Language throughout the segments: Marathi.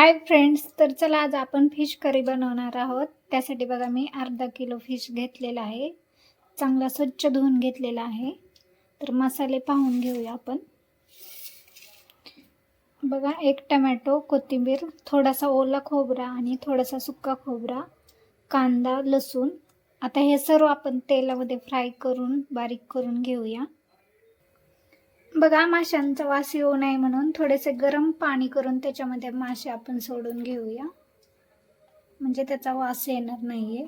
हाय फ्रेंड्स, तर चला आज आपण फिश करी बनवणार आहोत. त्यासाठी बघा मी अर्धा किलो फिश घेतलेला आहे. चांगला स्वच्छ धुवून घेतलेला आहे. तर मसाले पाहून घेऊया आपण. बघा, एक टमॅटो, कोथिंबीर, थोडासा ओला खोबरा आणि थोडासा सुका खोबरा, कांदा, लसूण. आता हे सर्व आपण तेलामध्ये फ्राय करून बारीक करून घेऊया. बघा, माशांचा वास येऊ नये म्हणून थोडेसे गरम पाणी करून त्याच्यामध्ये मासे आपण सोडून घेऊया, म्हणजे त्याचा वास येणार नाहीये.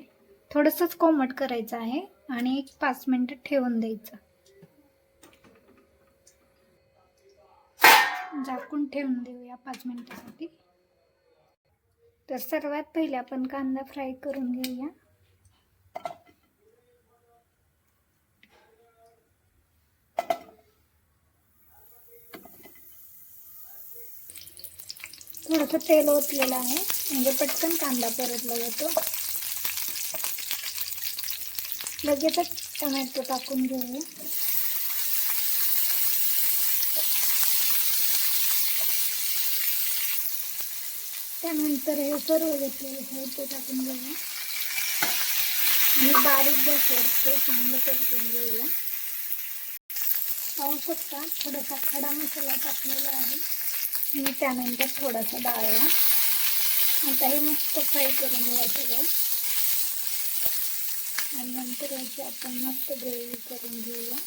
थोडंसंच कोमट करायचं आहे आणि 5 मिनिटं ठेवून द्यायचं. झाकून ठेवून देऊया 5 मिनिटासाठी. तर सर्वात पहिले आपण कांदा फ्राय करून घेऊया. थोडंसं तेल ओतलेलं आहे म्हणजे पटकन कांदा परतला जातो. लगेचच टोमॅटो टाकून घेऊया. त्यानंतर हे सर्व घेतलेले साहित्य टाकून घेऊया आणि बारीक गॅसवर ते चांगलं परतून घेऊया. पाहू शकता, थोडासा खडा मसाला टाकलेला आहे आणि त्यानंतर थोडासा डाळवा. आता हे मस्त फ्राय करून घ्या सगळं आणि नंतर याची आपण मस्त ग्रेव्ही करून घेऊया.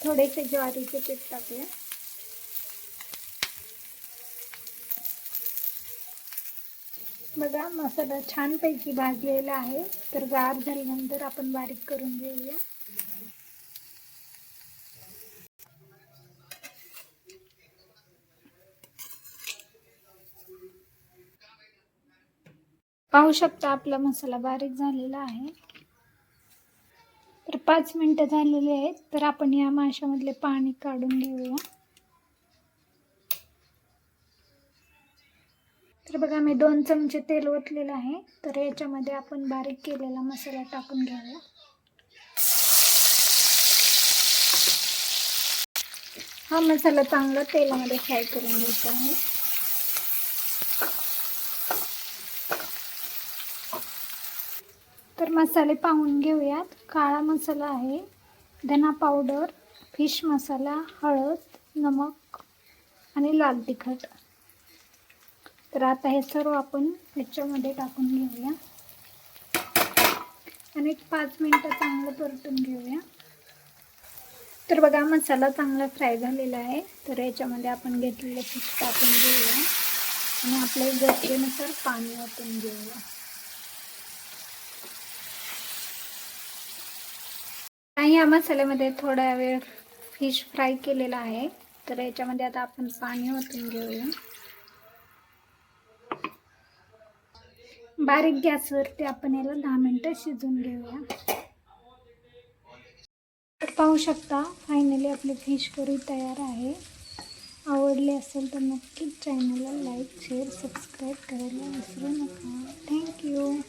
थोडेसे ज्वारीचे पीठ टाकूया. बघा, मसाला छानपैकी भाजलेला आहे. तर गार झाल्यानंतर आपण बारीक करून घेऊया. पाहू शकता आपला मसाला बारीक झालेला आहे. तर 5 मिनिटं झालेली आहेत. तर आपण या माशामधले पाणी काढून घेऊया. तर बघा, मी 2 चमचे तेल ओतलेलं आहे. तर याच्यामध्ये आपण बारीक केलेला मसाला टाकून घेऊया. हा मसाला चांगला तेलामध्ये फ्राय करून घ्यायचा आहे. तर मसाले पाहून घेऊयात. काळा मसाला आहे, धना पावडर, फिश मसाला, हळद, नमक आणि लाल तिखट. तर आता हे सर्व आपण ह्याच्यामध्ये टाकून घेऊया आणि 5 मिनिटं चांगलं परतून घेऊया. तर बघा, मसाला चांगला फ्राय झालेला आहे. तर याच्यामध्ये आपण घेतलेलं फिश टाकून घेऊया आणि आपल्या गरजेनुसार पाणी ओतून घेऊया. या मसाल्यामध्ये थोडा वेळ फिश फ्राय केलेला आहे. तर याच्यामध्ये आता आपण पाणी ओतून घेऊया. बारीक गॅसवरती आपण याला 10 मिनिटं शिजवून घेऊया. तर पाहू शकता, फायनली आपली फिश करी तयार आहे. आवडले असेल तर नक्कीच चॅनलला लाईक, शेअर, सबस्क्राईब करायला विसरू नका. थँक्यू.